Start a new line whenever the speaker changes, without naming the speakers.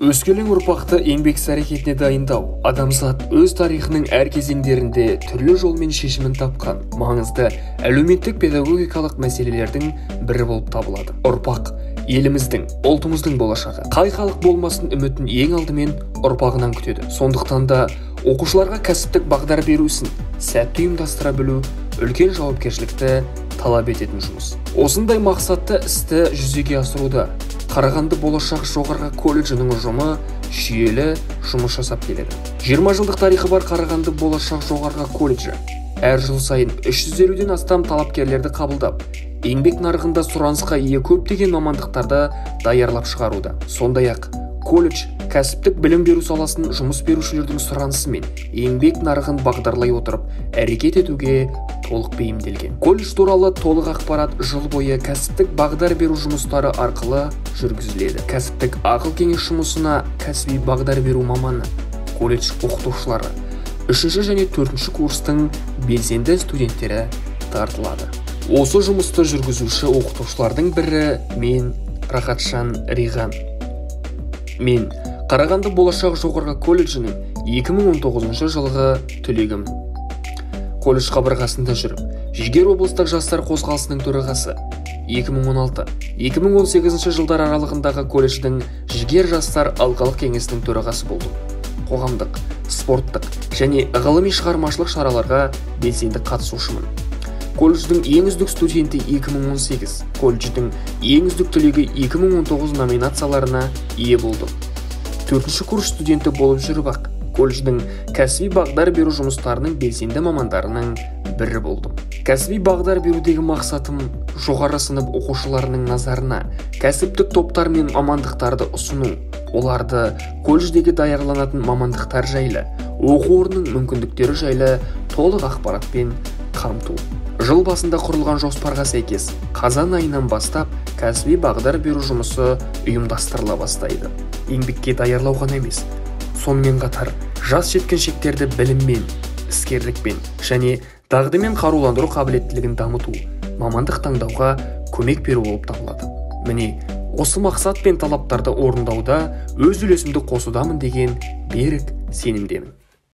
Өскелең ұрпақты еңбек әрекетіне дайындау, адамзат өз тарихының әр кезеңдерінде түрлі жолмен шешімін тапқан маңызды әлеуметтік педагогикалық мәселелердің бірі болып табылады. Ұрпақ еліміздің, ұлтымыздың болашағы. Қай халық болмасын үмітін ең алдымен ұрпағынан күтеді. Сондықтан да оқушыларға кәсіптік бағдар беру ісін сәтті ұйымдастыра білу үлкен жауапкершілікті талап ететін жұмыс. Осындай мақсатты істі жүзеге асыруда Қарағанды болашақ жоғарғы колледжінің ұжымы жүйелі жұмыс жасап келеді. 20 жылдық тарихы бар Қарағанды болашақ жоғарғы колледжі әр жыл сайын 350-ден астам талапкерлерді қабылдап, еңбек нарығында сұранысқа ие көптеген мамандықтарды даярлап шығаруда. Сондай-ақ колледж кәсіптік білім беру саласын жұмыс берушілердің сұранысы мен еңбек нарығын бағдарлай отырып әрекет етуге толық бейімделген. Колледж туралы толық ақпарат жыл бойы кәсіптік бағдар беру жұмыстары арқылы жүргізіледі. Кәсіптік ақыл кеңес жұмысына кәсіби бағдар беру маманы, колледж оқытушылары, 3 және 4 курстың белсенді студенттері тартылады. Осы жұмысты жүргізуші оқытушылардың бірі мен Рахатжан Риған. Мен Қарағанды болашақ жоғарғы колледжінің 2019 жылғы түлегімін. Колледж қабырғасында жүріп, Жігер облыстық жастар қозғалысының төрағасы, 2016-2018 жылдар аралығындағы колледждің Жігер жастар алқалық кеңесінің төрағасы болдым. Қоғамдық, спорттық және ғылыми шығармашылық шараларға белсенді қатысушымын. Колледждің ең үздік студенті 2018, колледждің ең үздік түлегі 2019 номинацияларына ие болдым. 4 курс студенті болып жүріп-ақ, колледждің кәсіби бағдар беру жұмыстарының белсенді мамандарының бірі болдым. Кәсіби бағдар берудегі мақсатым жоғары сынып оқушыларының назарына кәсіптік топтар мен мамандықтарды ұсыну, оларды колледждегі даярланатын мамандықтар жайлы, оқу орнының мүмкіндіктері жайлы толық ақпаратпен қамту. Жыл басында құрылған жоспарға сәйкес, қазан айынан бастап кәсіби бағдар беру жұмысы ұйымдастырыла бастайды. Еңбекке даярлау ғана емес, сонымен қатар жас жеткіншектерді біліммен, іскерлікпен және дағдымен қаруландыру қабілеттілігін дамыту, мамандық таңдауға көмек беру болып табылады. Міне, осы мақсат пен талаптарды орындауда өз үлесімді қосудамын деген берік сенімдемін.